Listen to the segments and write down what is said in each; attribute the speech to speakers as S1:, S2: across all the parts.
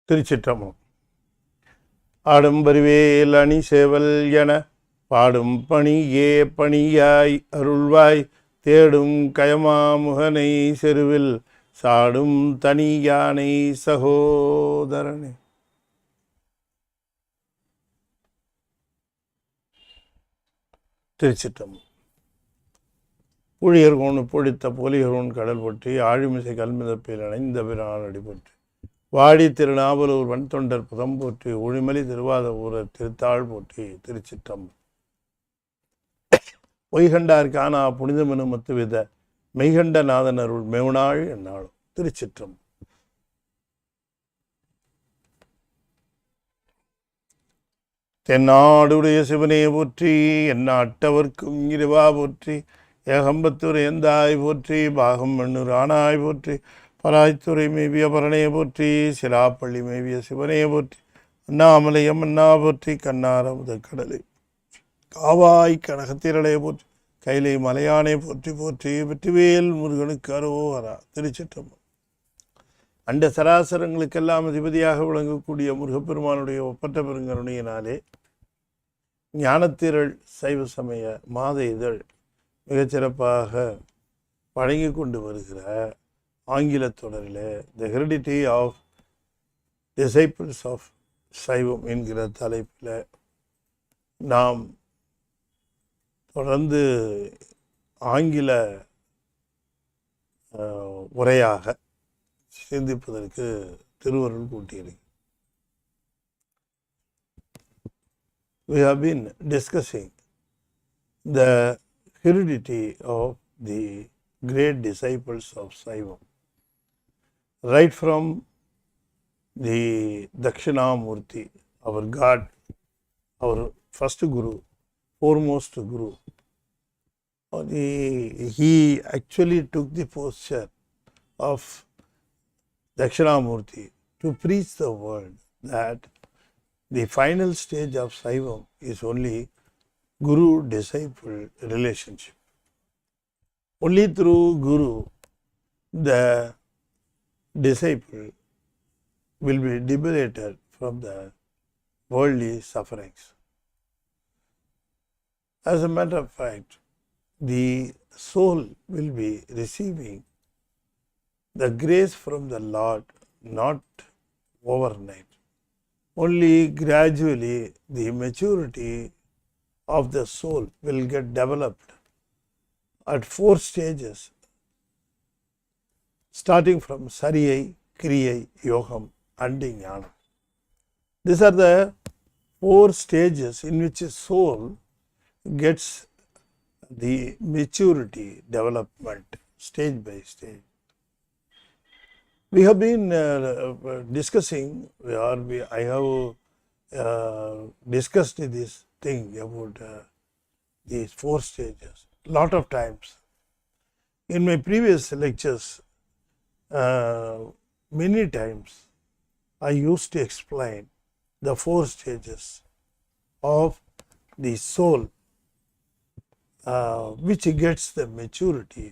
S1: திருச்சிற்றம்பலம். ஆடும் பரிவேல் அணி சேவல் என பாடும் பணியே பணியாய் அருள்வாய் தேடும் கயமாமுகனை செருவில் சாடும் தனி யானை சகோதரனே. திருச்சிற்றம்பலம். புழியர்கோன் பொழித்த போலியர்கோன் கடல் போற்றி ஆழிமிசை கல்மிதப்பில் அணைந்த பிரான் அடிபற்றி வாடி திருநாவலூர் வன்தொண்டர் புதம் போற்றி ஒழிமலி திருவாத ஊரர் திருத்தாள் போற்றி. திருச்சிற்றம்பலம். பொய்கண்டார் காணா புனிதமெனு மத்துவித மெய்கண்ட நாதன் அருள் மெவுனாள் என்னாலும். திருச்சிற்றம்பலம். தென்னாடுடைய சிவனே போற்றி எந்நாட்டவர்க்கும் இறைவா போற்றி ஏகம்பத்துரை எந்தாய் போற்றி பாகம் மண்ணூர் ஆனாய் போற்றி பராய்த்துறை மேவிய பரணையை போற்றி சிலாப்பள்ளி மேவிய சிவனையை போற்றி அண்ணாமலையம் அண்ணா போற்றி கண்ணார முதற்கடலை காவாய் கனகத்திரளையை போற்றி கைலை மலையானை போற்றி போற்றி வெற்றிவேல் முருகனுக்கு அரோகரா. திருச்சிற்றம்பலம். அண்ட சராசரங்களுக்கெல்லாம் அதிபதியாக விளங்கக்கூடிய முருகப்பெருமானுடைய ஒப்பற்ற பெருங்கருணையினாலே ஞானத்திரள் சைவ சமய மாத இதழ் மிகச்சிறப்பாக வழங்கி கொண்டு வருகிற ஆங்கில தொடரில் த ஹெரிடிட்டி ஆஃப் desciples ஆஃப் சைவம் என்கிற தலைப்பில் நாம் தொடர்ந்து ஆங்கில உரையாக சிந்திப்பதற்கு திருவருள் கூட்டியிருக்கு. We have been discussing the heredity of the great disciples of Saivam, right from the Dakshinamurti, our God, our first Guru, foremost Guru. He actually took the posture of Dakshinamurti to preach the world that the final stage of Saivam is only Guru-disciple relationship. Only through Guru, the disciple will be liberated from the worldly sufferings. As a matter of fact, the soul will be receiving the grace from the Lord not overnight. Only gradually the maturity of the soul will get developed at 4 stages, starting from Sariyai, Kriyai, Yogam and Jnanam. These are the 4 stages in which a soul gets the maturity development stage by stage. We have been discussing, I have discussed this thing about these 4 stages lot of times. In my previous lectures, many times I used to explain the 4 stages of the soul which gets the maturity.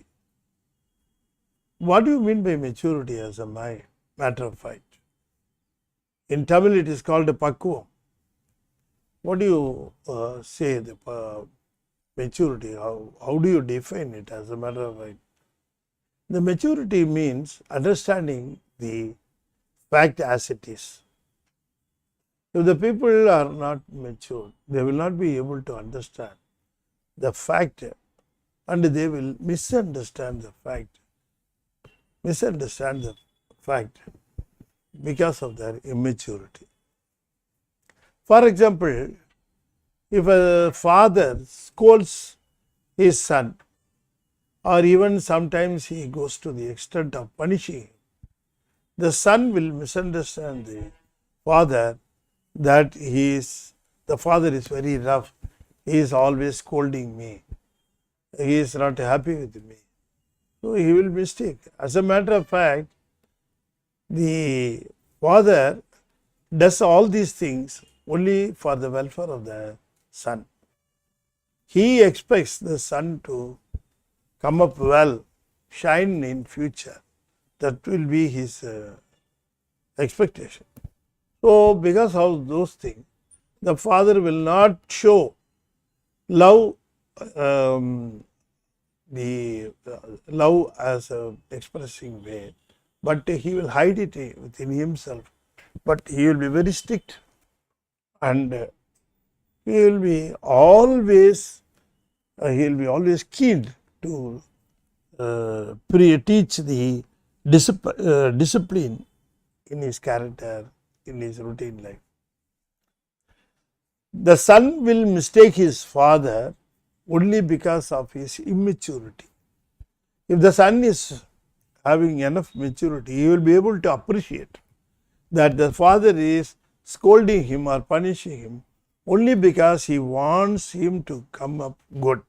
S1: What do you mean by maturity as a matter of fact? In Tamil it is called a pakkuvam. What do you say the maturity? How do you define it as a matter of fact? The maturity means understanding the fact as it is. If the people are not mature, they will not be able to understand the fact and they will misunderstand the fact because of their immaturity. For example, if a father scolds his son, or even sometimes he goes to the extent of punishing him, the son will misunderstand the father that the father is very rough, he is always scolding me, he is not happy with me. So he will mistake. As a matter of fact, the father does all these things only for the welfare of the son. He expects the son to come up well, shine in future. That will be his expectation. So, because of those things, the father will not show love, the love as a expressing way, but he will hide it within himself. But he will be very strict, and he will be always keen to teach the discipline in his character, in his routine life. The son will mistake his father only because of his immaturity. If the son is having enough maturity, he will be able to appreciate that the father is scolding him or punishing him only because he wants him to come up good,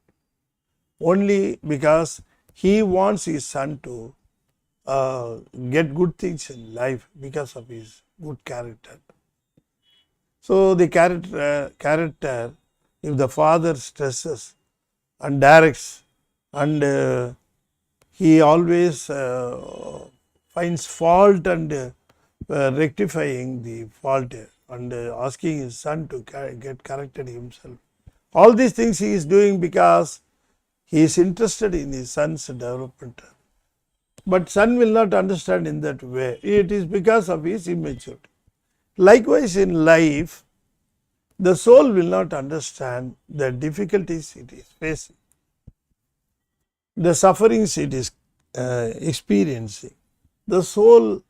S1: only because he wants his son to get good things in life because of his good character. So, the character, if the father stresses and directs, and he always finds fault and rectifying the fault and asking his son to get corrected himself. All these things he is doing because he is interested in his son's development. But son will not understand in that way. It is because of his immaturity. Likewise, in life, the soul will not understand the difficulties it is facing, the sufferings it is experiencing. The soul,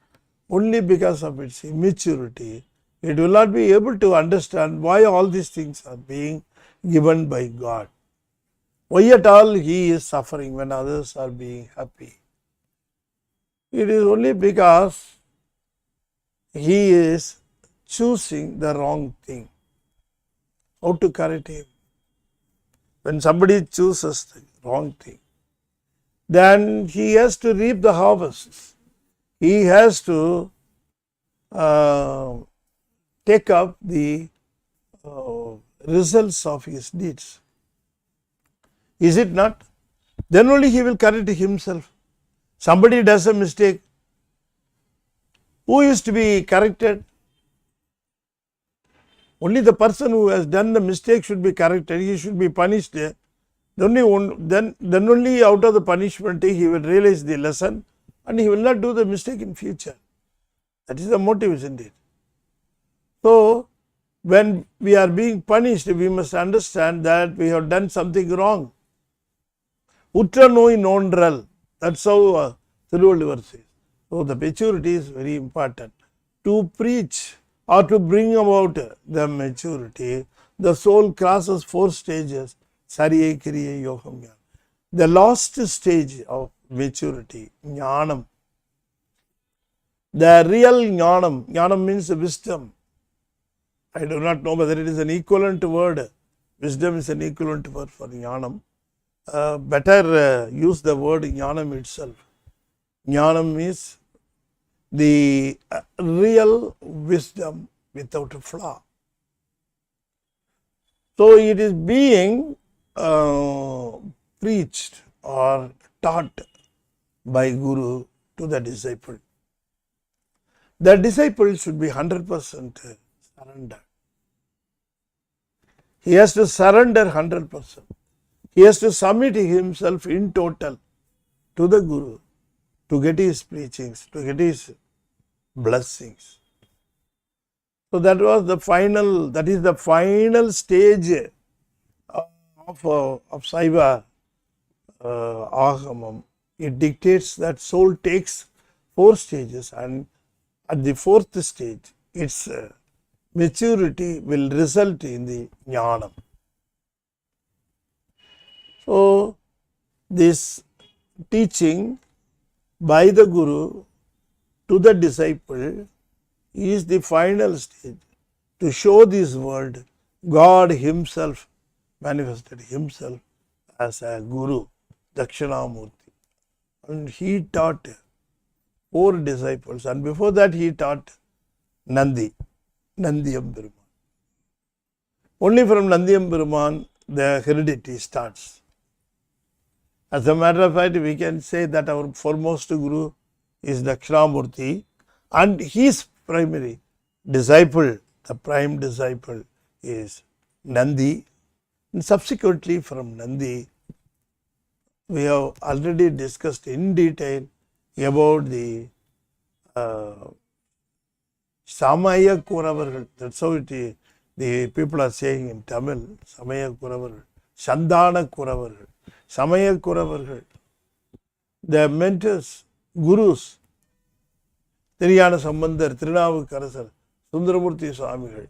S1: only because of its immaturity, it will not be able to understand why all these things are being given by God. Why at all he is suffering when others are being happy? It is only because he is choosing the wrong thing. How to correct him? When somebody chooses the wrong thing, then he has to reap the harvest. He has to take up the results of his deeds. Is it not? Then only he will correct himself. Somebody does a mistake. Who is to be corrected? Only the person who has done the mistake should be corrected. He should be punished. Then only out of the punishment he will realize the lesson and he will not do the mistake in future. That is the motive, isn't it? So, when we are being punished, we must understand that we have done something wrong. Utra noi nondral. That's how Thiruvalluvar says. So, the maturity is very important. To preach or to bring about the maturity, the soul crosses 4 stages. Sariye, Kriye, Yogam, Jnana. The last stage of maturity, Jnanam. The real Jnanam, Jnanam means wisdom. I do not know whether it is an equivalent word. Wisdom is an equivalent word for Jnanam. Better use the word Jnanam itself. Jnanam is the real wisdom without a flaw. So, it is being preached or taught by Guru to the disciple. The disciple should be 100% surrendered. He has to surrender 100%. He has to submit himself in total to the Guru to get his preachings, to get his blessings. So, that is the final stage of Saiva Agamam. It dictates that soul takes 4 stages, and at the 4th stage, its maturity will result in the Jnanam. So, this teaching by the Guru to the disciple is the final stage to show this world God himself manifested himself as a Guru, Dakshinamurti, and he taught 4 disciples, and before that he taught Nandhi Emperuman. Only from Nandhi Emperuman the heredity starts. As a matter of fact, we can say that our foremost Guru is Dakshinamurti, and his primary disciple, the prime disciple is Nandhi. And subsequently from Nandhi, we have already discussed in detail about the Samaya Kuravargal. That's how it is. The people are saying in Tamil, Samaya Kuravargal, Sandana Kuravargal, Samaya Kuravargal. The mentors, gurus, Tiriyana Sambandar, Tirunavukkarasar, Sundaramurti Swamigal,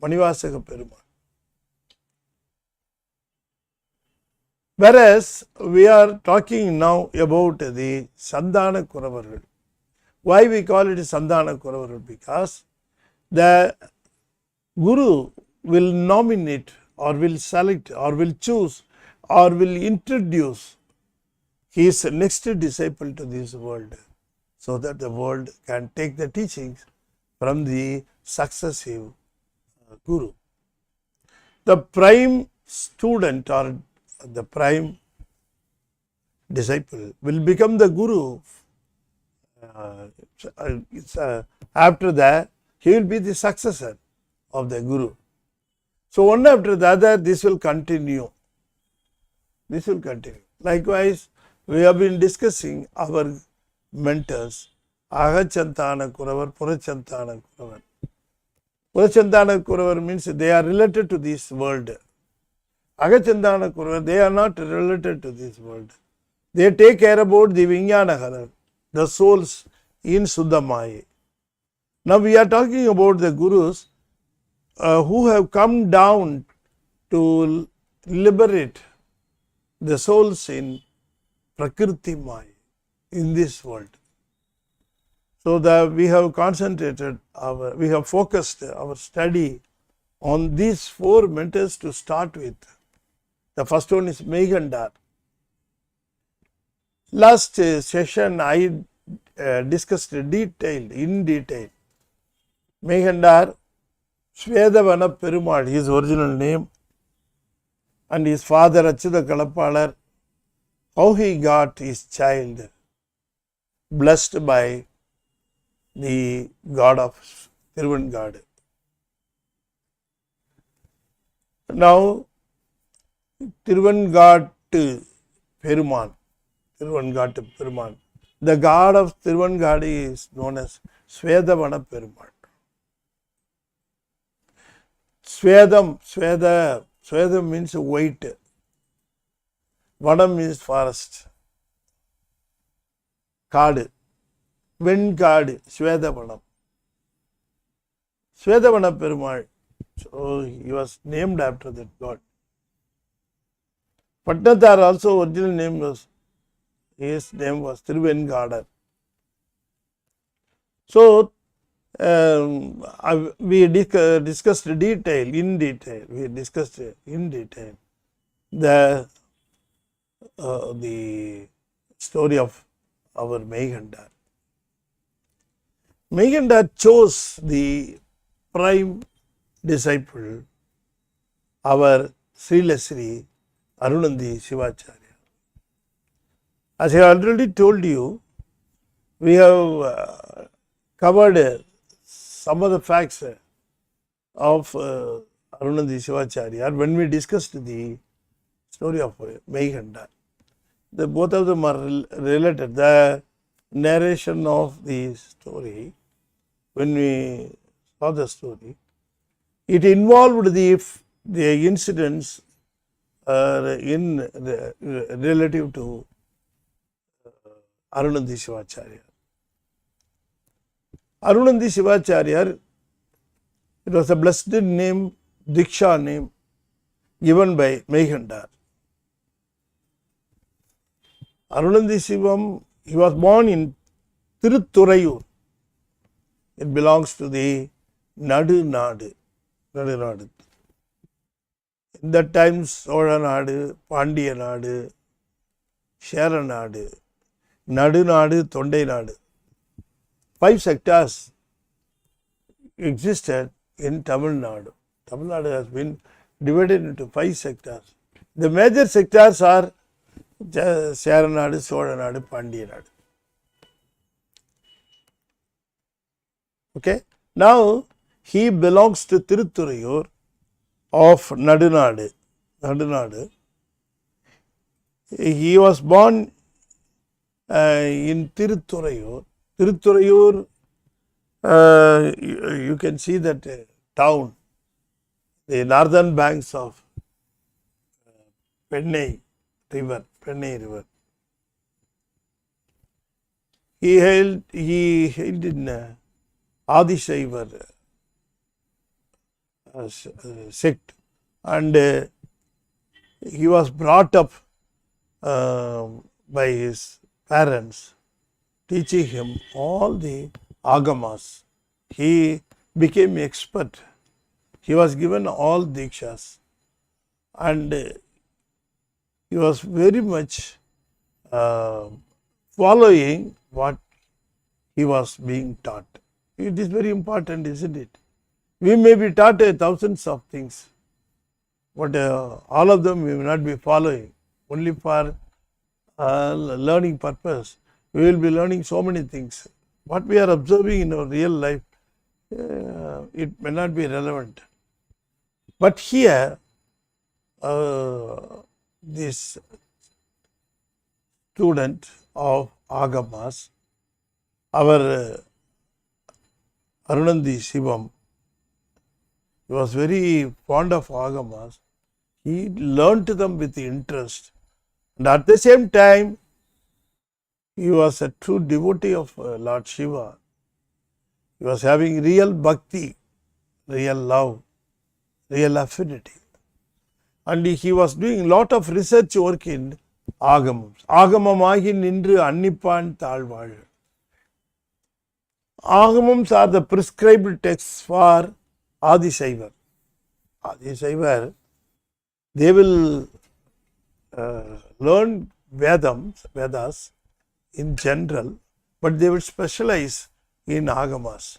S1: Manivasaka Perumal. Whereas we are talking now about the Sandana Kuravargal. Why we call it Sandana Kuravargal? Because the Guru will nominate or will select or will choose or will introduce his next disciple to this world, so that the world can take the teachings from the successive Guru. The prime student or the prime disciple will become the Guru. After that, he will be the successor of the Guru. So one after the other, this will continue. This will continue. Likewise, we have been discussing our mentors, Agachantana Kuravar, Purachantana Kuravar. Purachantana Kuravar means they are related to this world. Agachandana Kuravar, they are not related to this world. They take care about the Vijnanahara, the souls in Suddhamaya. Now we are talking about the Gurus who have come down to liberate the souls in Prakriti Maya, in this world. So that we have concentrated we have focused our study on these four mentors to start with. The first one is Meghan Dharma. Last session I discussed in detail, Meghan Dharma, Svedavana Perumal, his original name, and his father Achyuta Kalapalar, how he got his child blessed by the god of Tiruvangadu. Now, Tiruvangadu Perumal, the god of Tiruvangadu is known as Svedavana Perumal. Svedam means white. Vanam means forest. Kaadu. Venkadu, Svedavanam. Svedavana Perumal. So he was named after that god. Patnathar also original name was, his name was Tiruvangadu. So we discussed in detail the story of our Meghan Dharma. Meghan Dharma chose the prime disciple, our Srila Sri Arunandi Shivacharya. As I already told you, we have covered some of the facts of Arunandi Shivacharya when we discussed the story of Meghan Dharma. Both of them are related. The narration of the story, when we saw the story, it involved the incidents relative to Arunandi Shivacharya. Arunandi Shivacharya, it was a blessed name, Diksha name, given by Meghan Dharma. Arunandi Shivam, he was born in Tirutturayur. It belongs to the Nadu Nadu. In that time, Sola Nadu, Pandya Nadu, Shera Nadu, Nadu Nadu, Tondai Nadu. 5 sectors existed in Tamil Nadu. Tamil Nadu has been divided into 5 sectors. The major sectors are Shera Nadu, Sola Nadu, Pandya Nadu. Okay. Now, he belongs to Tirutturayur of Nadunadu. He was born in Tirutturayur. Tirutturayur, you can see that town, the northern banks of Pennai River. He hailed in Adishaivar sect, and he was brought up by his parents, teaching him all the agamas. He became expert. He was given all dikshas, and he was very much following what he was being taught. It is very important, isn't it? We may be taught thousands of things, but all of them we will not be following. Only for learning purpose, we will be learning so many things. What we are observing in our real life, it may not be relevant. But here, this student of Agamas, our Arunandi Shivam, he was very fond of Agamas. He learnt them with interest, and at the same time, he was a true devotee of Lord Shiva. He was having real bhakti, real love, real affinity. And he was doing lot of research work in Agamams. Agamamagi nindru annipan thalvazhu. Agamams are the prescribed texts for Adisaivar. Adisaivar, they will learn Vedas in general, but they will specialize in Agamas.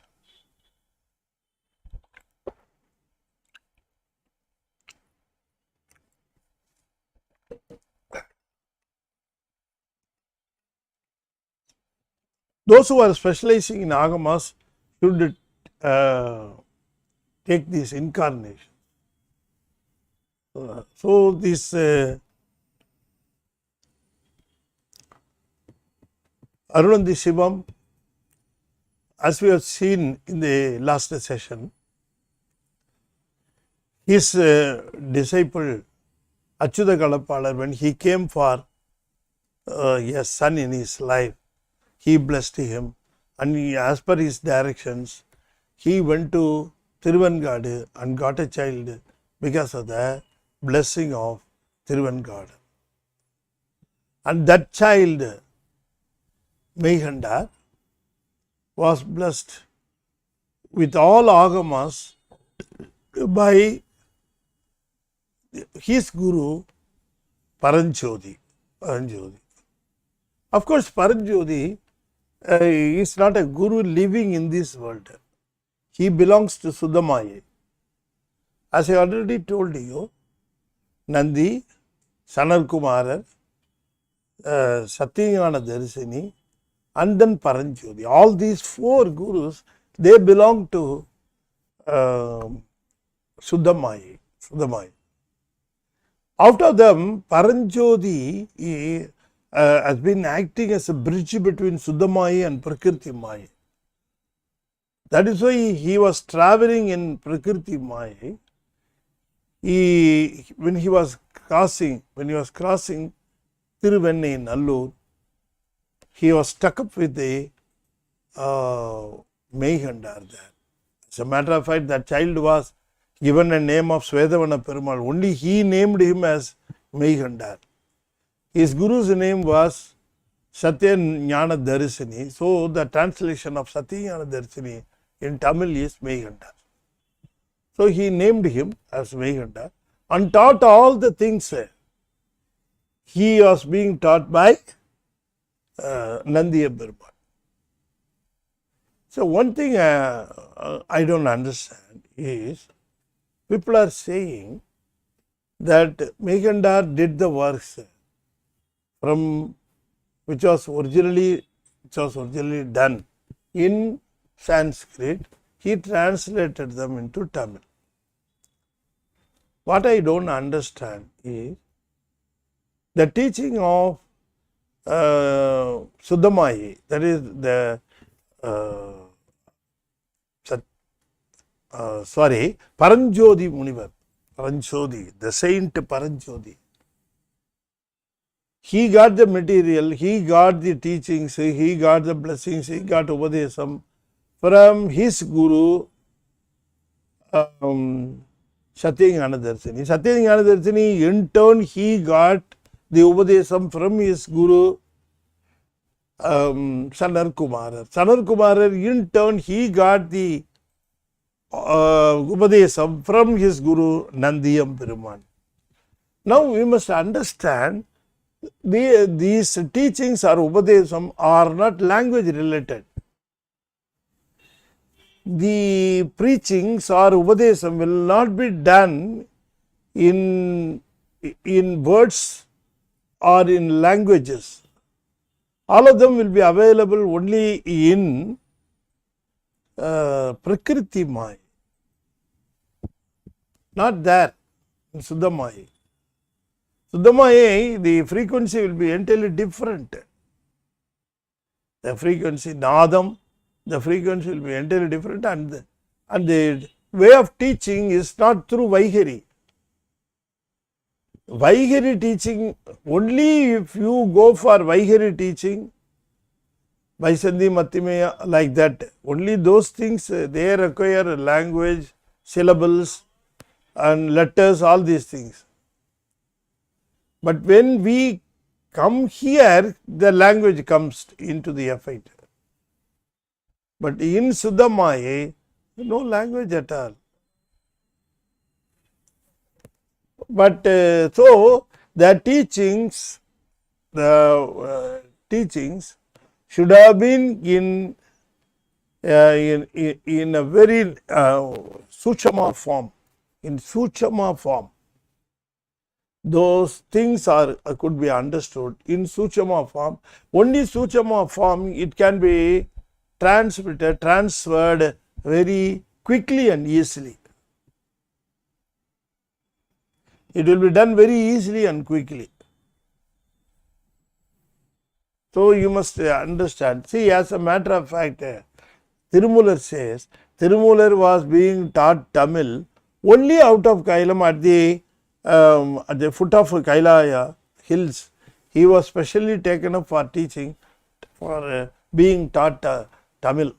S1: Those who are specializing in Agamas should take this incarnation. So this Arunandi Shivam, as we have seen in the last session, his disciple Achyuta Kalapalar, when he came for a son in his life, he blessed him, and as per his directions, he went to Tiruvangadu and got a child because of the blessing of Tiruvangadu. And that child, Meghan Dharma, was blessed with all agamas by his guru Paranjyoti. Of course, Paranjyoti is not a guru living in this world. He belongs to Suddhamaya. As I already told you, Nandhi, Sanarkumarar, Satyajnana Darsini, and then Paranjyoti. All these four gurus, they belong to Suddhamaya. Out of them, Paranjyoti has been acting as a bridge between Suddhamaya and Prakriti Maya. That is why he was traveling in Prakriti Maya. When he was crossing Tiruvennai in Allur, he was stuck up with the Meghan Dharma there. As a matter of fact, that child was given a name of Svedavana Perumal. Only he named him as Meghan Dharma. His guru's name was Satyajnana Darsini. So the translation of Satyajnana Darsini in Tamil is Meghan Dharma. So he named him as Meghan Dharma and taught all the things. He was being taught by Nandhi Perumal. So one thing I don't understand is, people are saying that Meghan Dharma did the works from which was originally done in Sanskrit. he translated them into Tamil. What I don't understand is the teaching of Suddhamai, that is the Paranjodi Munivar, Paranjodi, the saint Paranjodi. He got the material, he got the teachings, he got the blessings, he got Upadesam from his Guru, Satyajnanadarsini. Satyajnanadarsini, in turn, he got the Upadesam from his Guru, Sanar Kumar. Sanar Kumar, in turn, he got the Upadesam from his Guru, Nandhi Peruman. Now, we must understand these teachings or Upadesam are not language related. The preachings or Upadesam will not be done in words or in languages. All of them will be available only in Prakriti Maya, not there in Suddha Maya. Suddha Maya, the frequency will be entirely different. The frequency, Nadam, the frequency will be entirely different, and the way of teaching is not through Vaihari. Vaihari teaching, only if you go for Vaihari teaching, Vaisandhi Matimeya, like that, only those things, they require language, syllables and letters, all these things. But when we come here, the language comes into the effect. But in Suddha Maya, no language at all. But so the teachings should have been in a very Suchama form. In Suchama form, those things could be understood in Suchama form. Only Suchama form, it can be transferred very quickly and easily. It will be done very easily and quickly. So you must understand. See, as a matter of fact, Tirumular says, Tirumular was being taught Tamil only out of Kailam at the foot of Kailaya hills. He was specially taken up for teaching, for being taught Tamil.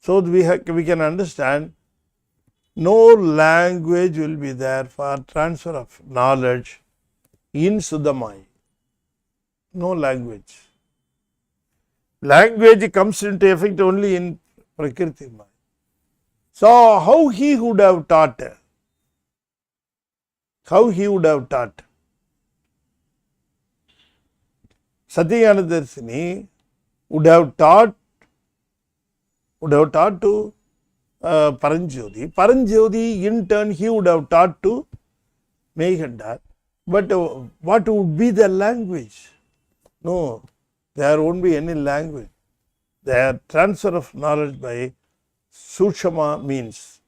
S1: So we can understand no language will be there for transfer of knowledge in Suddha Maya. No language. Language comes into effect only in Prakriti Maya. So how he would have taught? How he would have taught? Satyajnanadarsini would have taught to Paranjodi. Paranjodi, in turn, he would have taught to Meghan Dharma. But what would be the language? No, there won't be any language. The transfer of knowledge by Sushama means.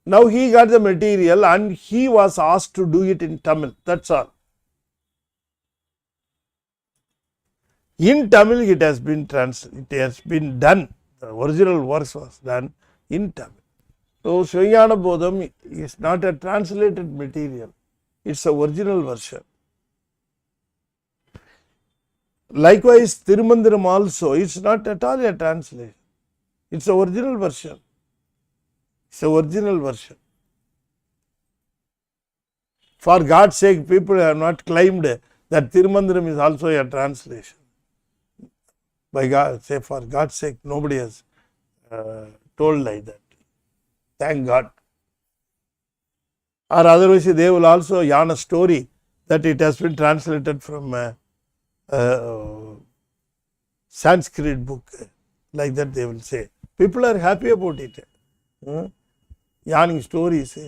S1: Now he got the material and he was asked to do it in Tamil. That's all. In Tamil, it has been done. The original works was done in Tamil. So Sriyana Bodham is not a translated material. It's a original version. Likewise, Tirumandiram also, it's not at all a translation. It's the original version. It's the original version. For God's sake, people have not claimed that Tirumandiram is also a translation. By God, say for God's sake, nobody has told like that. Thank God. Or otherwise, they will also yarn a story that it has been translated from Sanskrit book, like that they will say. People are happy about it. Yarning stories,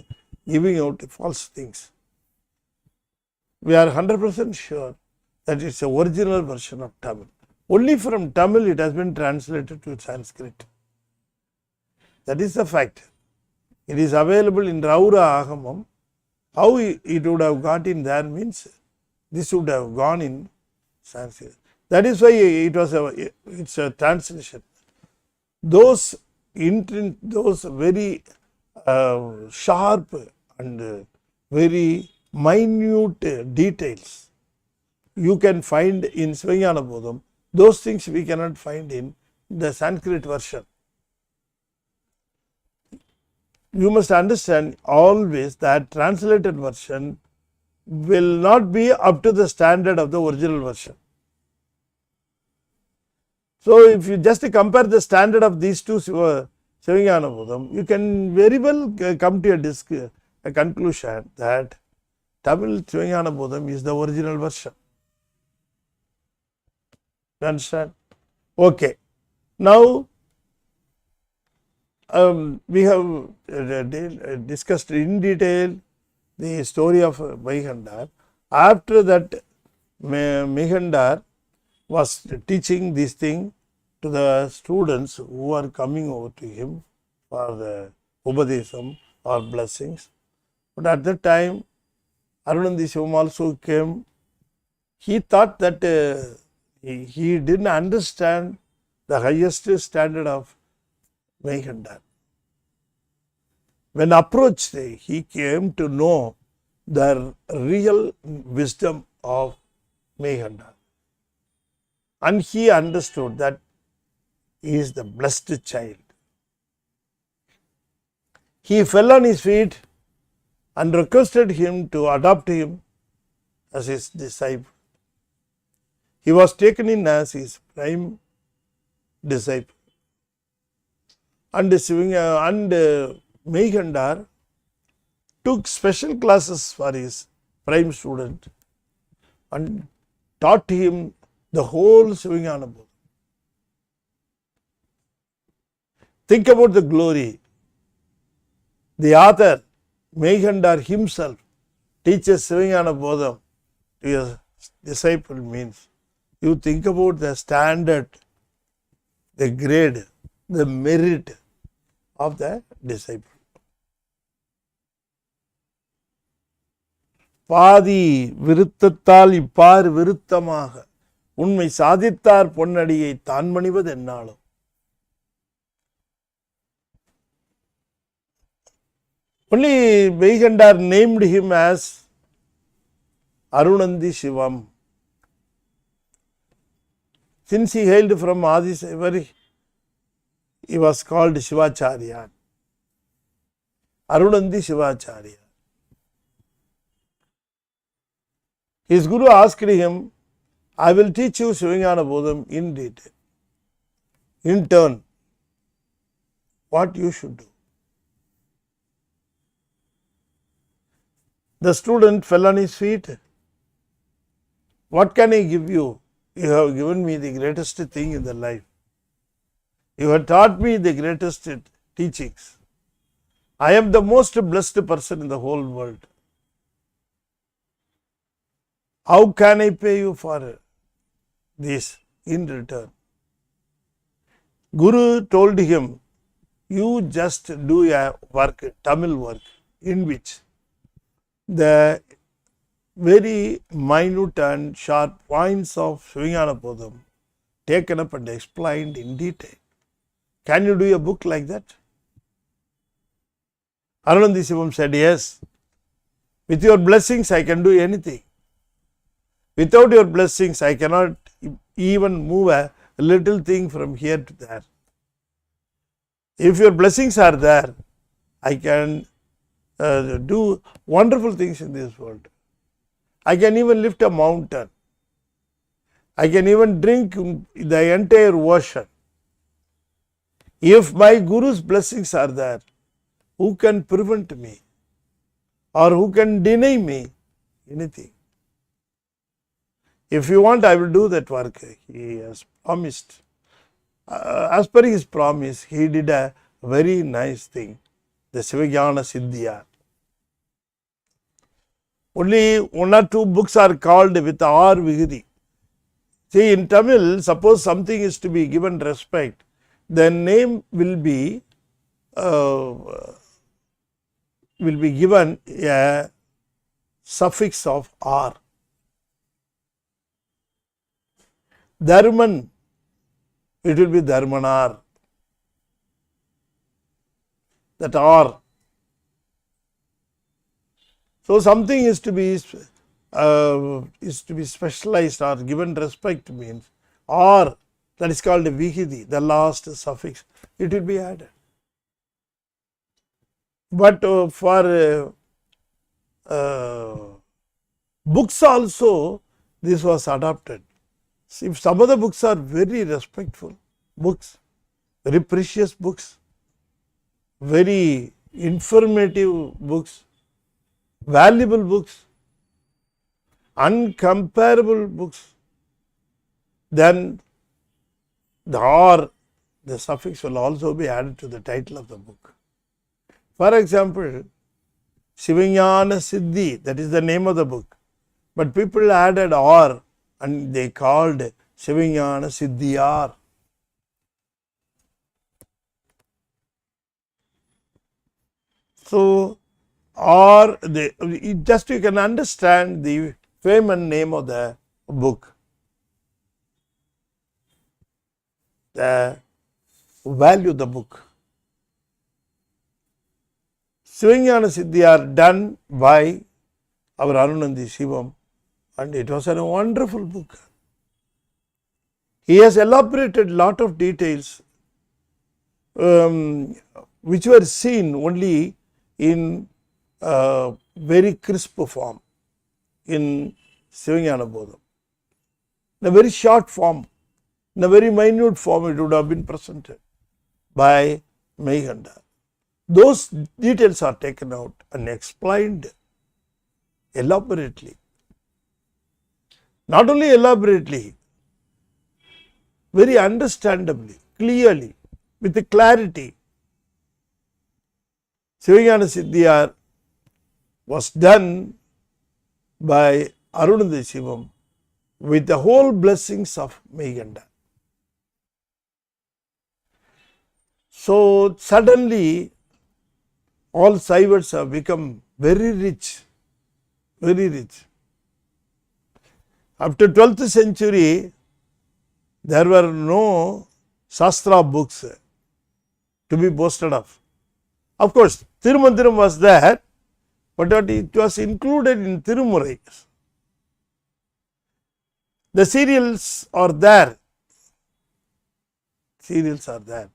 S1: giving out false things. We are 100% sure that it's the original version of Tamil. Only from Tamil it has been translated to Sanskrit. That is the fact. It is available in Raura Agamam. How it would have got in there means this would have gone in Sanskrit. That is why it's a translation. Those very sharp and very minute details you can find in Sivajnana Bodham. Those things we cannot find in the Sanskrit version. You must understand always that translated version will not be up to the standard of the original version. So, if you just compare the standard of these two Sivajnana Bodham, you can very well come to a conclusion that Tamil Sivajnana Bodham is the original version. You understand? Okay. Now, we have discussed in detail the story of Meghan Dharma. After that, Meghan Dharma was teaching this thing to the students who are coming over to him for the Upadesam or blessings. But at that time, Arun Shivam also came. He thought that he didn't understand the highest standard of Meghan Dharma. When approached, he came to know the real wisdom of Meghan Dharma. And he understood that he is the blessed child. He fell on his feet and requested him to adopt him as his disciple. He was taken in as his prime disciple. And Meghan Dharma took special classes for his prime student and taught him the whole Sivajnana Bodham. Think about the glory. The author, Meghan Dharma himself, teaches Sivajnana Bodham to a disciple means. You think about the standard, the grade, the merit of the disciple. பாதி விருத்தத்தால் Ibhar விருத்தமாக உண்மை சாதித்தார் பொன்னடியை தான் மணிவது என்னாலும். Only Meghan Dharma named him as Arunandi Shivam. Since he hailed from Adi Saivari, he was called Shivacharya. Arunandi Shivacharya. His guru asked him, I will teach you Sivajnana Bodham in detail. In turn, what you should do. The student fell on his feet. What can I give you? You have given me the greatest thing in the life. You have taught me the greatest teachings. I am the most blessed person in the whole world. How can I pay you for this in return? Guru told him, you just do a work, Tamil work, in which the very minute and sharp points of Sivajnana Bodham taken up and explained in detail. Can you do a book like that? Arun Shivam said, yes. With your blessings, I can do anything. Without your blessings, I cannot even move a little thing from here to there. If your blessings are there, I can do wonderful things in this world. I can even lift a mountain. I can even drink the entire ocean. If my Guru's blessings are there, who can prevent me? Or who can deny me anything? If you want, I will do that work. He has promised. As per his promise, he did a very nice thing. The Sivajnana Siddhya. Only one or two books are called with R Vigiri. See, in Tamil, suppose something is to be given respect, the name will be given a suffix of R. Dharman, it will be Dharmanar. That R. So something is to be specialized or given respect means, or that is called vihidi, the last suffix, it will be added. But for books also, this was adopted. If some of the books are very respectful books, very precious books, very informative books, valuable books, uncomparable books, then the suffix will also be added to the title of the book. For example, Shivanyana Siddhi, that is the name of the book, but people added or and they called Shivanyana Siddhiyar. So, or just you can understand the fame and name of the book, the value of the book. Shivanyana Siddhi are done by our Arun and Shivam, and it was a wonderful book. He has elaborated lot of details which were seen only in very crisp form in Shivanyana Bodham. In a very short form, in a very minute form, it would have been presented by Meghan Dharma. Those details are taken out and explained elaborately. Not only elaborately, very understandably, clearly, with clarity. Shivanyana Siddhiyar was done by Arun and Shivam with the whole blessings of Meghan Dharma. So suddenly all Saivas have become very rich, very rich. After 12th century, there were no Shastra books to be boasted of. Of course, Tirumandiram was there, but it was included in Tirumurai. The serials are there. Serials are there.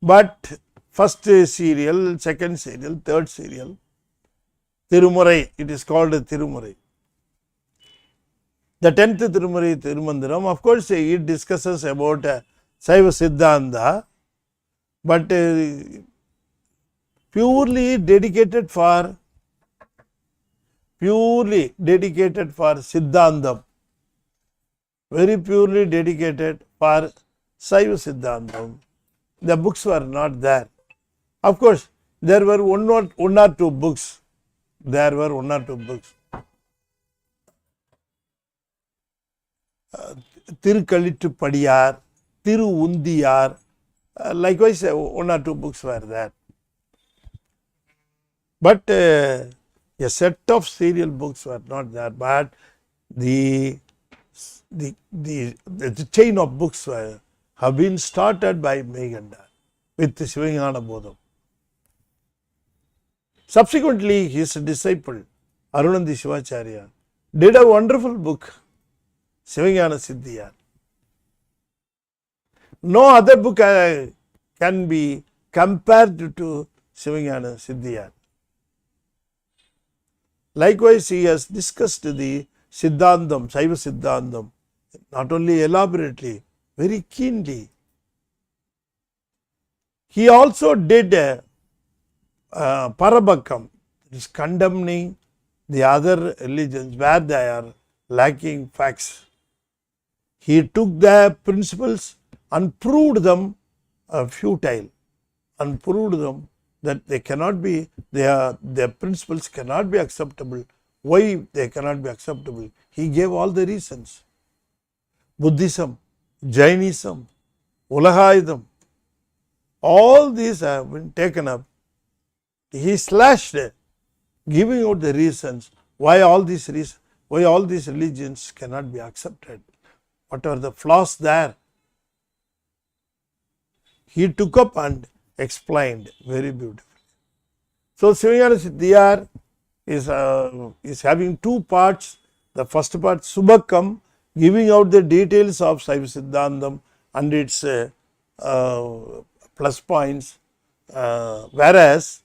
S1: But first serial, second serial, third serial, Tirumurai, it is called Tirumurai. The 10th Tirumurai, Tirumandiram, of course, it discusses about Saiva Siddhanta, but purely dedicated for Siddhantam, very purely dedicated for Saiva Siddhantam. The books were not there. Of course, there were one or two books. There were one or two books. Tirukalittu Padiyar, Tiru Undiyar, likewise one or two books were there. But a set of serial books were not there, but the chain of books have been started by Meghan Dharma with Shivanyana Bodham. Subsequently, his disciple Arun Shivacharya did a wonderful book, Shivanyana Siddhiyar. No other book can be compared to Shivanyana Siddhiyar. Likewise, he has discussed the Siddhantam, Saiva Siddhantam, not only elaborately, very keenly. He also did Parabhakam, it is condemning the other religions where they are lacking facts. He took the principles and proved them futile, and proved them that they cannot be, their principles cannot be acceptable. Why they cannot be acceptable? he gave all the reasons. Buddhism, Jainism, Ulahayidam, all these have been taken up. He slashed it, giving out the reasons why all these religions cannot be accepted. What are the flaws there? He took up and explained very beautifully. So Sivakana Siddhiyar is having two parts. The first part, Subakam, giving out the details of Saiva Siddhantam and its plus points, whereas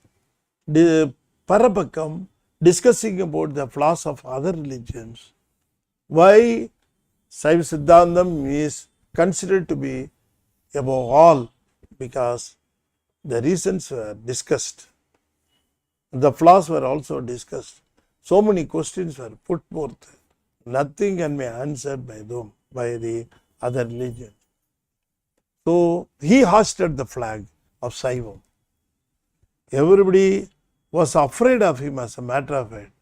S1: the Parapakam, discussing about the flaws of other religions, why Saiva Siddhantam is considered to be above all, because the reasons were discussed. The flaws were also discussed. So many questions were put forth. Nothing can be answered by them, by the other religion. So he hoisted the flag of Saivam. Everybody was afraid of him, as a matter of fact.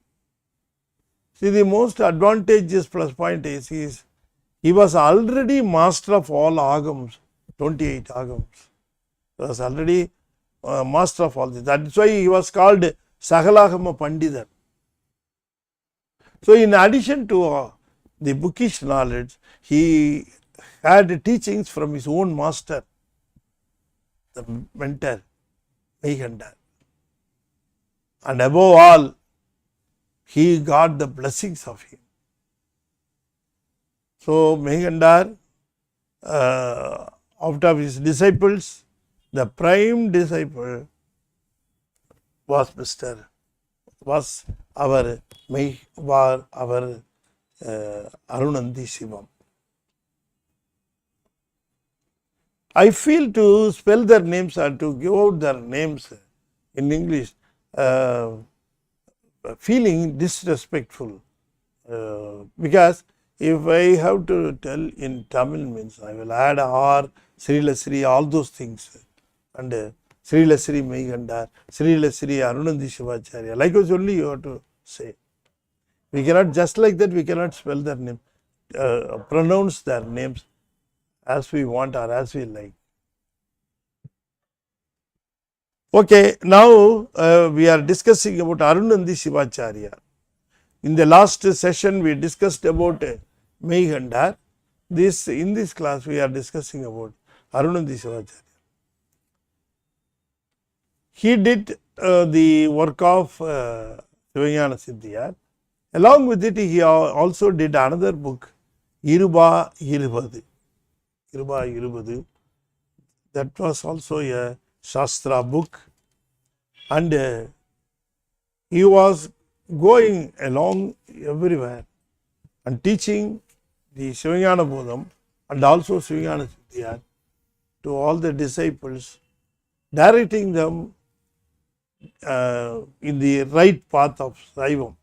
S1: See, the most advantageous plus point is he was already master of all agams, 28 agams. He was already master of all this. That is why he was called Sakalagama Pandita. So in addition to the bookish knowledge, he had teachings from his own master, the mentor, Meghan Dharma. And above all, he got the blessings of him. So Meghan Dharma, out of his disciples, the prime disciple was our Arun Shivam. I feel to spell their names or to give out their names in English, feeling disrespectful, because if I have to tell in Tamil means I will add R, Sri, all those things, and Sri Meghan Dharma, Sri Arun Shivacharya. Likewise only you have to say. We cannot, just like that, we cannot spell their name, pronounce their names as we want or as we like. Okay, now we are discussing about Arun Shivacharya. In the last session, we discussed about Meghan Dharma. In this class, we are discussing about Arun Shivacharya. He did the work of Sivakana Siddhiyar. Along with it, he also did another book, Iruba Irubadu. That was also a Shastra book, and he was going along everywhere and teaching the Sivakana Bodham and also Sivakana Siddhiyar to all the disciples, directing them in the right path of Saivam.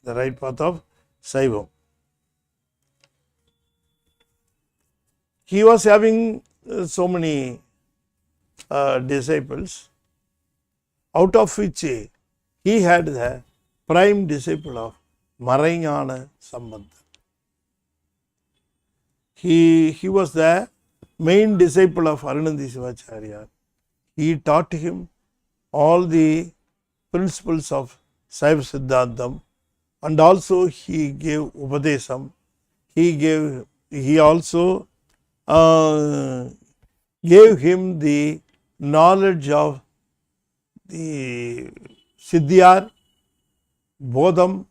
S1: The right path of Saivam. He was having so many disciples, out of which he had the prime disciple of Marañana Sambandha. He was the main disciple of Arunandi Sivacharya. He taught him all the principles of Saiva Siddhantam, and also he gave Upadesam. He also gave him the knowledge of the Siddhiyar, Bodham,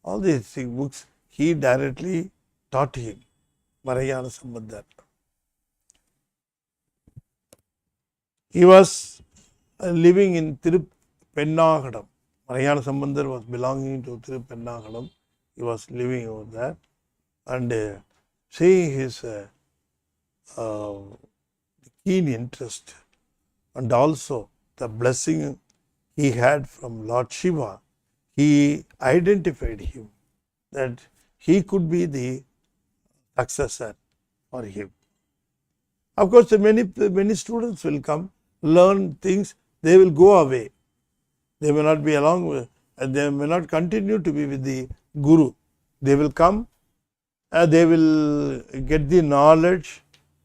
S1: all these books he directly taught him. Marañana Sambandha. He was living in Tirupennagam. Marañana Sambandha was belonging to Tirupennagam. He was living over there, and seeing his keen interest and also the blessing he had from Lord Siva, he identified him that he could be the successor for him. Of course, many students will come, learn things, they will go away. They may not be along with, they may not continue to be with the Guru. They will come, they will get the knowledge.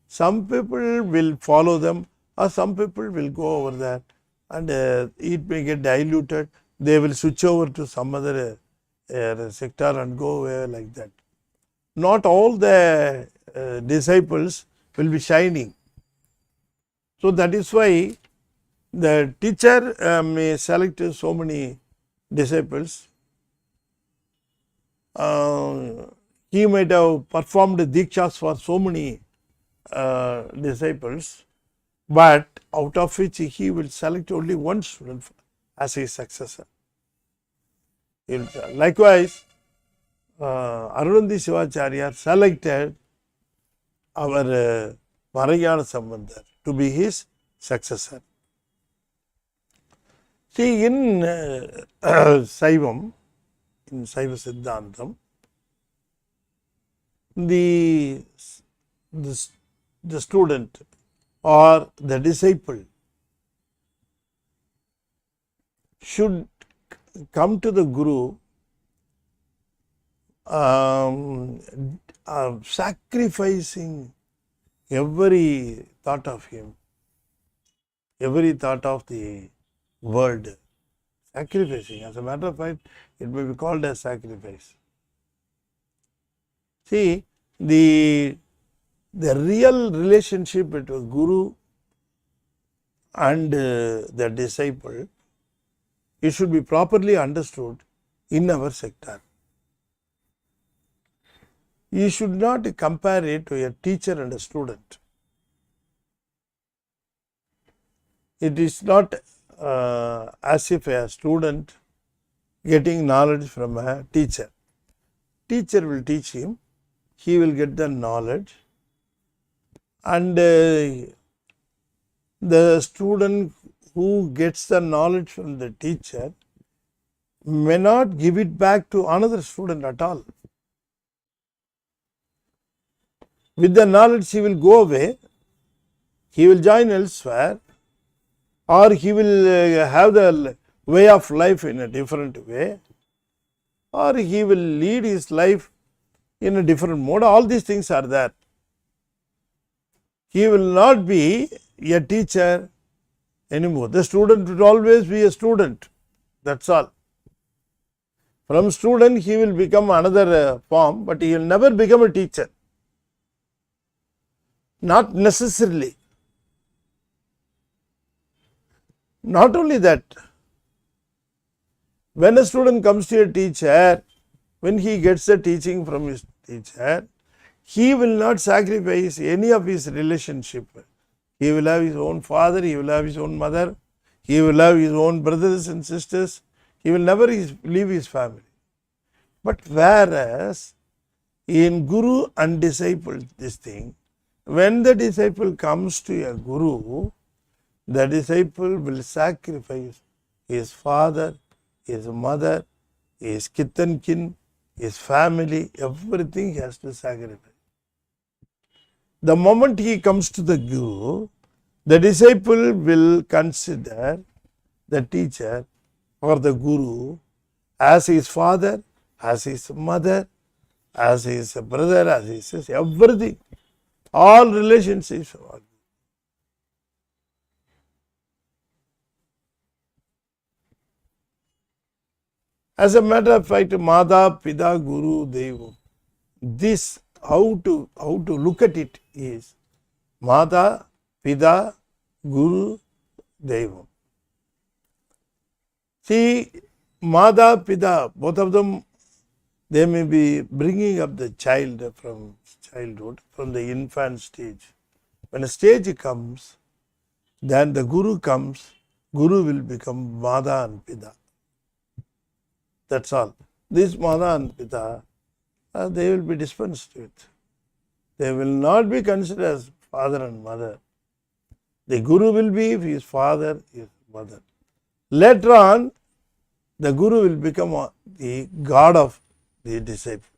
S1: Some people will follow them, or some people will go over there, and it may get diluted. They will switch over to some other sector and go away like that. Not all the disciples will be shining. So that is why the teacher may select so many disciples. He might have performed dikshas for so many disciples, but out of which he will select only one student as his successor. Likewise, Arun Shivacharya selected our Marayana Sambandhar to be his successor. See, in Saivam, in Saiva Siddhantam, the student or the disciple should come to the Guru sacrificing every thought of him, every thought of the world, sacrificing. As a matter of fact, it may be called as sacrifice. See, the real relationship between Guru and the disciple, it should be properly understood in our sector. You should not compare it to a teacher and a student. It is not as if a student getting knowledge from a teacher. Teacher will teach him, he will get the knowledge, and the student who gets the knowledge from the teacher may not give it back to another student at all. With the knowledge he will go away, he will join elsewhere, or he will have the way of life in a different way, or he will lead his life in a different mode. All these things are there. He will not be a teacher anymore. The student will always be a student. That's all. From student he will become another form, but he will never become a teacher. Not necessarily. Not only that, when a student comes to a teacher, when he gets the teaching from his teacher, he will not sacrifice any of his relationship. He will have his own father, he will have his own mother, he will have his own brothers and sisters, he will never leave his family. But whereas in Guru and disciple, this thing, when the disciple comes to a Guru, the disciple will sacrifice his father, his mother, his kith and kin, his family, everything he has to sacrifice. The moment he comes to the Guru, the disciple will consider the teacher or the Guru as his father, as his mother, as his brother, as his sister, everything. All relationships. As a matter of fact, Mada, Pida, Guru, Deva. This, how to look at it is Mada, Pida, Guru, Deva. See, Mada, Pida, both of them, they may be bringing up the child from childhood, from the infant stage. When a stage comes, then the Guru comes, Guru will become Mada and Pida. That's all. This Mada and Pita, they will be dispensed with. They will not be considered as father and mother. The Guru will be his father, his mother. Later on, the Guru will become the God of the disciple.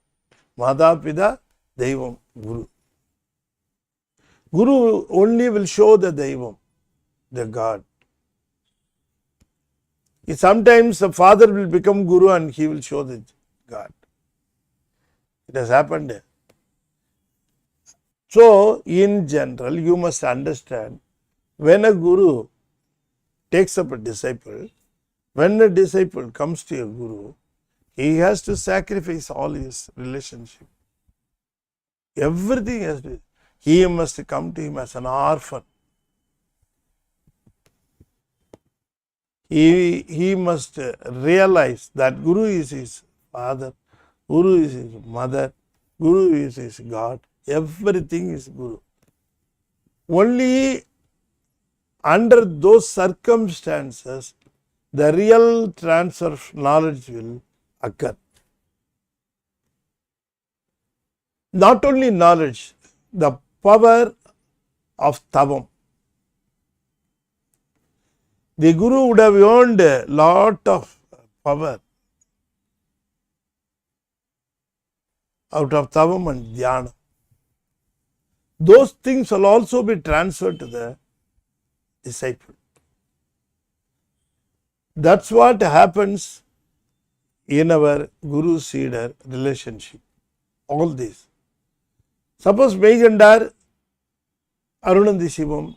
S1: Mada, Pida, Devam, Guru. Guru only will show the Devam, the God. Sometimes the father will become Guru and he will show the God. It has happened. So, in general, you must understand, when a guru takes up a disciple, when a disciple comes to a guru, he has to sacrifice all his relationship. Everything has to. He must come to him as an orphan. He must realize that Guru is his father, Guru is his mother, Guru is his God, everything is Guru. Only under those circumstances, the real transfer of knowledge will occur. Not only knowledge, the power of tavam. The Guru would have earned a lot of power out of tavam and dhyana. Those things will also be transferred to the disciple. That's what happens in our Guru-Seeder relationship. All this. Suppose Meghan Dharma, Arun and Shivam,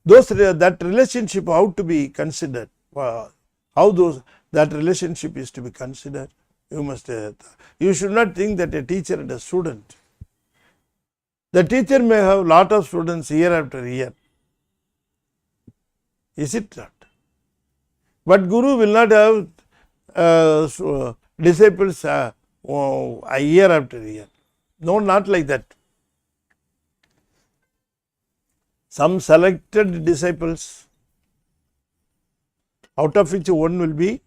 S1: that relationship, how to be considered, that relationship is to be considered. You should not think that a teacher and a student. The teacher may have lot of students year after year. Is it not? But Guru will not have disciples a year after year. No, not like that. Some selected disciples, out of which one will be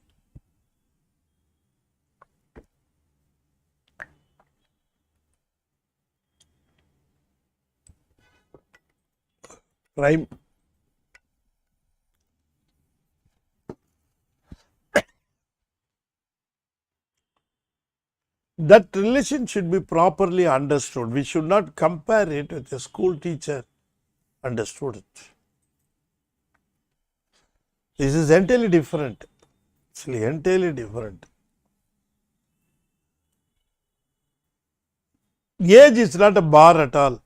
S1: prime. That relation should be properly understood. We should not compare it with a school teacher and a student. This is entirely different. Actually, entirely different. Age is not a bar at all.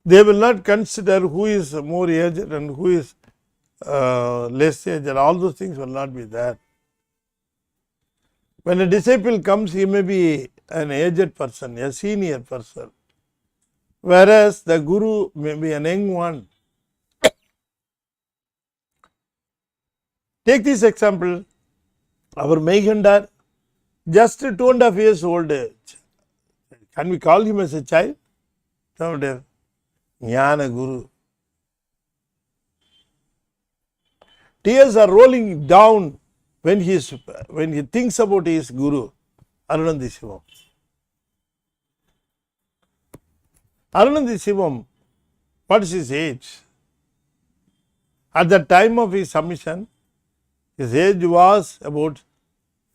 S1: They will not consider who is more aged and who is less aged. All those things will not be there. When a disciple comes, he may be an aged person, a senior person, whereas the Guru may be an young one. Take this example, our Meghan Dharma, just 2.5 years old. Can we call him as a child? No, Jnana Guru. Tears are rolling down when he thinks about his Guru, Arun Shivam. Arun Shivam, what is his age? At the time of his submission, his age was about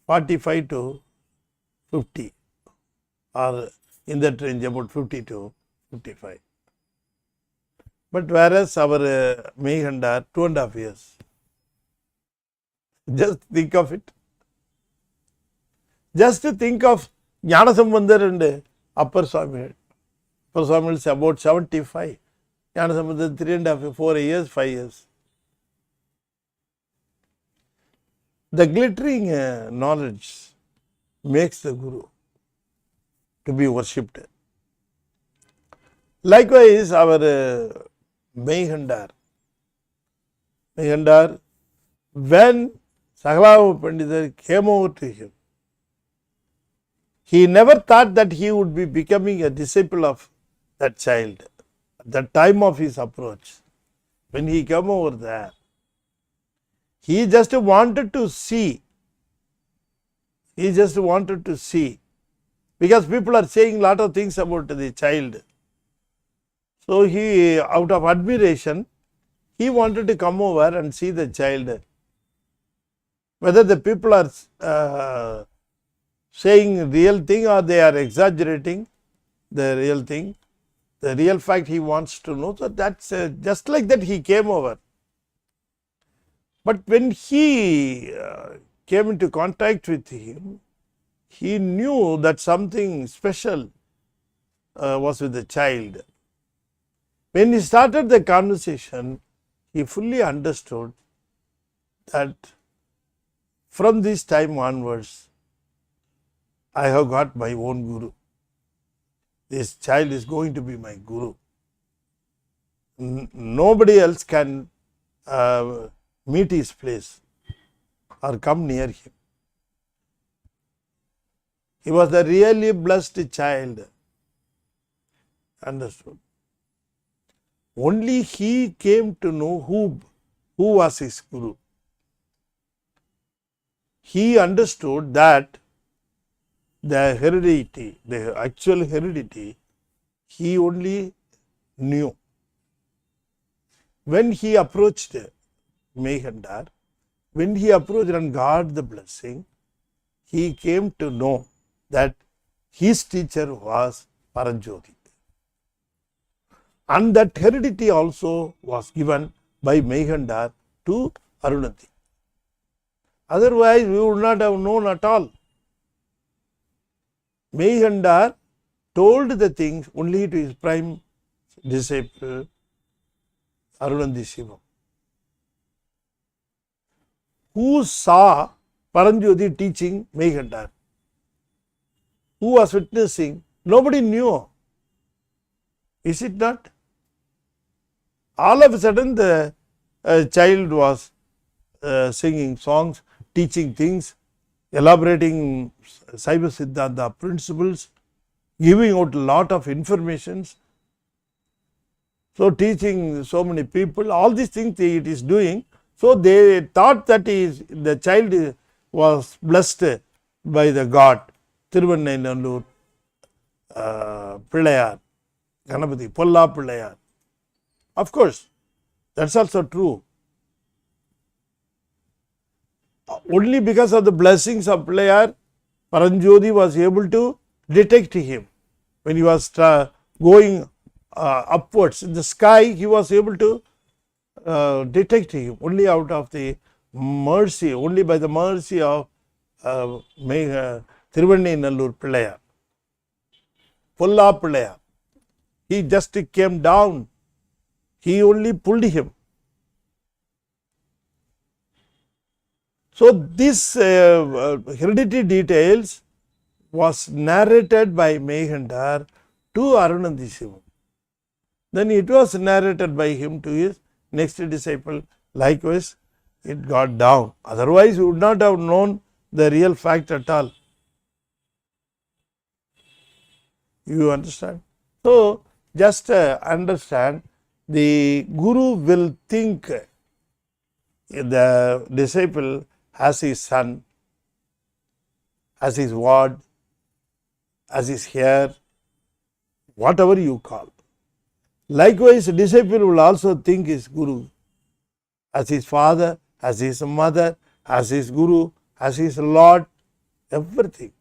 S1: 45 to 50, or in that range about 50 to 55. But whereas our Meghan Dharma, 2.5 years. Just think of it. Just think of Jnanasambandar and Upper Swami. Upper Swami is about 75. Jnanasambandar 3.5, 4 years, 5 years. The glittering knowledge makes the Guru to be worshipped. Likewise, our Meghan Dharma. Meghan Dharma, when Sakalava Pandita came over to him, he never thought that he would be becoming a disciple of that child at the time of his approach. When he came over there, he just wanted to see. He just wanted to see. Because people are saying a lot of things about the child. So he, out of admiration, he wanted to come over and see the child. Whether the people are saying real thing or they are exaggerating the real thing, the real fact he wants to know. So that's just like that he came over. But when he came into contact with him, he knew that something special was with the child. When he started the conversation, he fully understood that from this time onwards, I have got my own guru. This child is going to be my guru. Nobody else can meet his place or come near him. He was a really blessed child. Understood. Only he came to know who was his guru. He understood that the heredity, the actual heredity, he only knew. When he approached Meghan Dharma, when he approached and got the blessing, he came to know that his teacher was Paranjoti. And that heredity also was given by Meghan Dharma to Arunanthi. Otherwise, we would not have known at all. Meghan Dharma told the things only to his prime disciple, Arunanthi Shiva, who saw Paranjoti teaching Meghan Dharma. Who was witnessing? Nobody knew. Is it not? All of a sudden, the child was singing songs, teaching things, elaborating Saiva Siddhanta principles, giving out a lot of informations. So, teaching so many people, all these things it is doing. So, they thought that the child was blessed by the God, Thiruvannainallur Pillayar, Ganapati, Polla Pillayar. Of course, that's also true. Only because of the blessings of Pillayar, Paranjoti was able to detect him. When he was going upwards in the sky, he was able to detect him only out of the mercy, only by the mercy of Thiruvannainallur Pillayar, Polla Pillayar. He just came down. He only pulled him. So, this heredity details was narrated by Meghan Dharma to Arunanthi Shiva. Then it was narrated by him to his next disciple. Likewise, it got down. Otherwise, we would not have known the real fact at all. You understand? So, just understand, the guru will think the disciple as his son, as his ward, as his heir, whatever you call. Likewise, a disciple will also think his guru as his father, as his mother, as his guru, as his Lord, everything.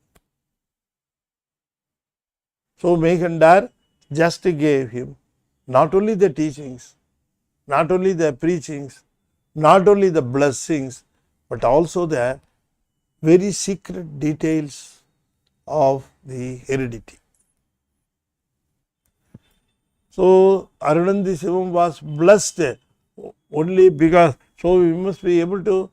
S1: So, Meghan Dharma just gave him not only the teachings, not only the preachings, not only the blessings, but also the very secret details of the heredity. So, Arunanthi Shivam was blessed only because, so we must be able to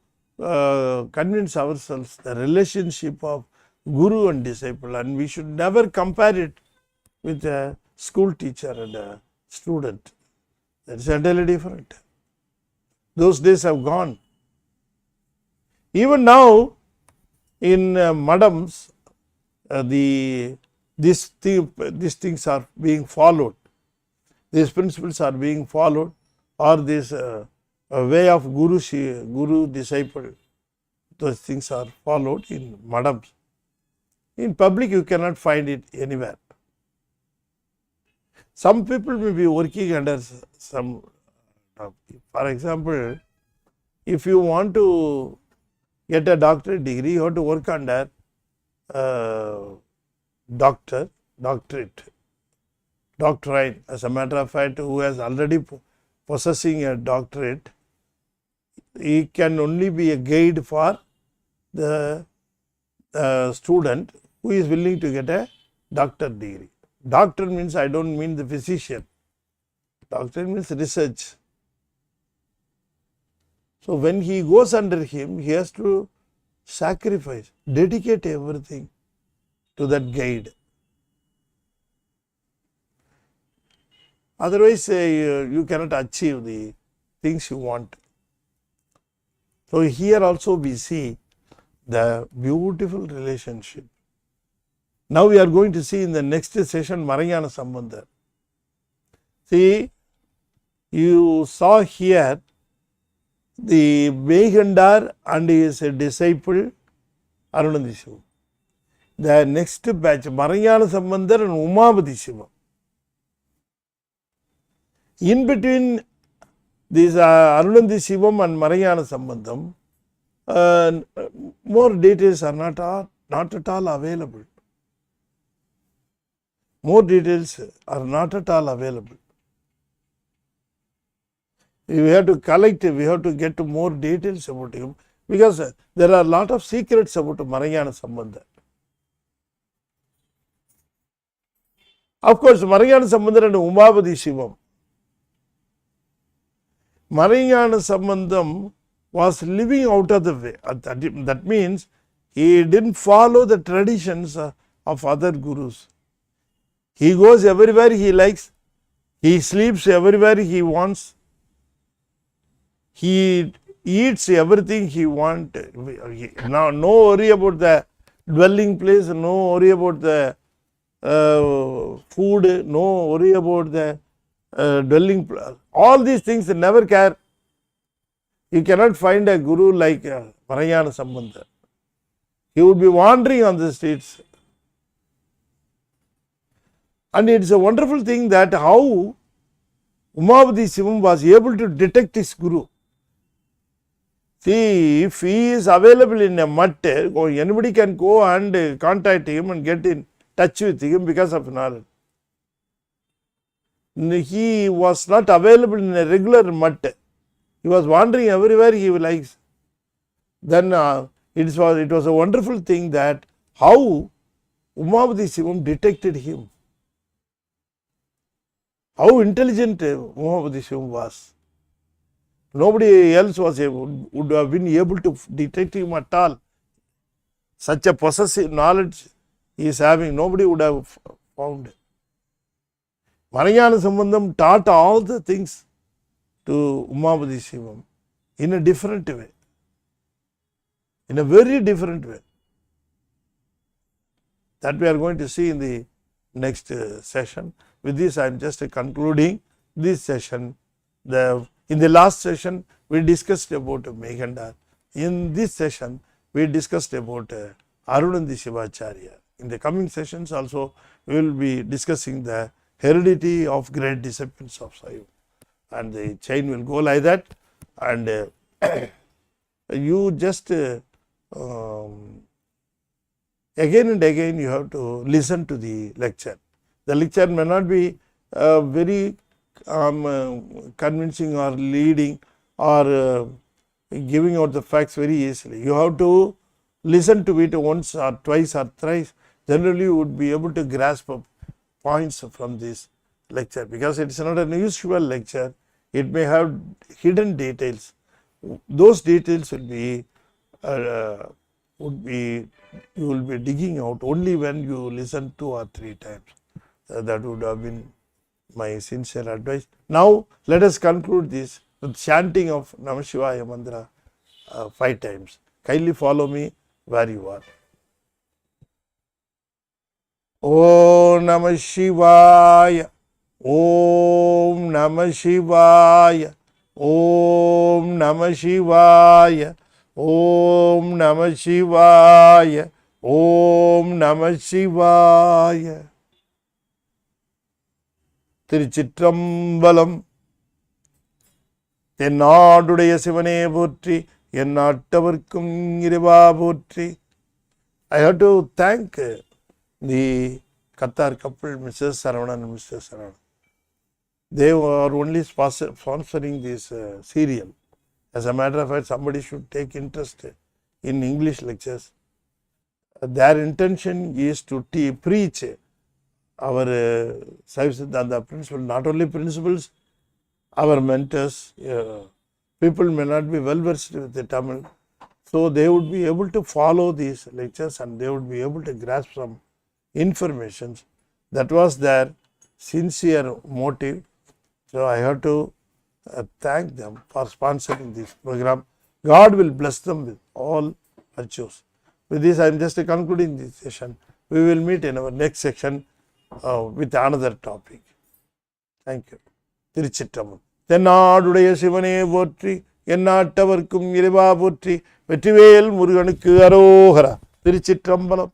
S1: convince ourselves the relationship of guru and disciple, and we should never compare it with a school teacher and a student. That is entirely different. Those days have gone. Even now, in madams, these things are being followed. These principles are being followed, or this way of guru disciple, those things are followed in madams. In public, you cannot find it anywhere. Some people may be working under some, for example, if you want to get a doctorate degree, you have to work under doctorate. As a matter of fact, who has already possessing a doctorate, he can only be a guide for the student who is willing to get a doctor degree. Doctor means, I don't mean the physician. Doctor means research. So when he goes under him, he has to sacrifice, dedicate everything to that guide. Otherwise, you cannot achieve the things you want. So here also we see the beautiful relationship. Now we are going to see in the next session Maranyana Sambandha. See, you saw here the Meghan Dharma and his disciple Arun. The next batch, Maranyana Sambandha and Umabadi Shiva. In between these Arunandi Shivam and Maranyana Sambandham, more details are not at all available. More details are not at all available. We have to collect, we have to get more details about him, because there are a lot of secrets about Maranyana Sambandha. Of course, Maranyana Sambandha and Umabadi Shivam. Maranyana Sambandham was living out of the way. That means he didn't follow the traditions of other gurus. He goes everywhere he likes. He sleeps everywhere he wants. He eats everything he wants. Now, no worry about the dwelling place, no worry about the food, no worry about the dwelling place. All these things, never care. You cannot find a guru like Maranyana Sambandha. He would be wandering on the streets. And it's a wonderful thing that how Umabadi Shivam was able to detect his guru. See, if he is available in a mutt, anybody can go and contact him and get in touch with him because of knowledge. He was not available in a regular mutt. He was wandering everywhere he likes. Then it was a wonderful thing that how Umabadi Shivam detected him. How intelligent Umabadi Shivam was. Nobody else would have been able to detect him at all. Such a possessive knowledge he is having, nobody would have found. Maranyana Sambandham taught all the things to Umabadi Shivam in a different way, in a very different way. That we are going to see in the next session. With this, I am just concluding this session. In the last session, we discussed about Meghan Dharma. In this session, we discussed about Arun and the Shivacharya. In the coming sessions also, we will be discussing the heredity of great disciples of Siva. And the chain will go like that. And you just again and again you have to listen to the lecture. The lecture may not be very convincing or leading or giving out the facts very easily. You have to listen to it once or twice or thrice. Generally, you would be able to grasp points from this lecture, because it is not an usual lecture. It may have hidden details. Those details will be you will be digging out only when you listen 2 or 3 times. That would have been my sincere advice. Now, let us conclude this with chanting of Namah Shivaya mantra 5 times. Kindly follow me where you are. Om Namah Shivaya, Om Namah Shivaya, Om Namah Shivaya, Om Namah Shivaya, Om Namah Shivaya. திருச்சிற்றம்பலம். தென்னாடுடைய சிவனே போற்றி, எந்நாட்டவர்க்கும் இறைவா போற்றி. I have to thank the Qatar couple, Mrs. Saravanan and Mr. Saravanan. They were only sponsoring this serial. As a matter of fact, somebody should take interest in English lectures. their intention is to preach our Sai Siddhanta principle, not only principles, our mentors, people may not be well versed with the Tamil, so they would be able to follow these lectures and they would be able to grasp some information. That was their sincere motive. So I have to thank them for sponsoring this program. God will bless them with all virtues. With this, I am just concluding this session. We will meet in our next section with another topic. Thank you. திருச்சிற்றம்பலம். தென்னாடுடைய சிவனே போற்றி, எந்நாட்டவர்க்கும் இறைவா போற்றி, வெற்றிவேல் முருகனுக்கு அரோகரா. திருச்சிற்றம்பலம்.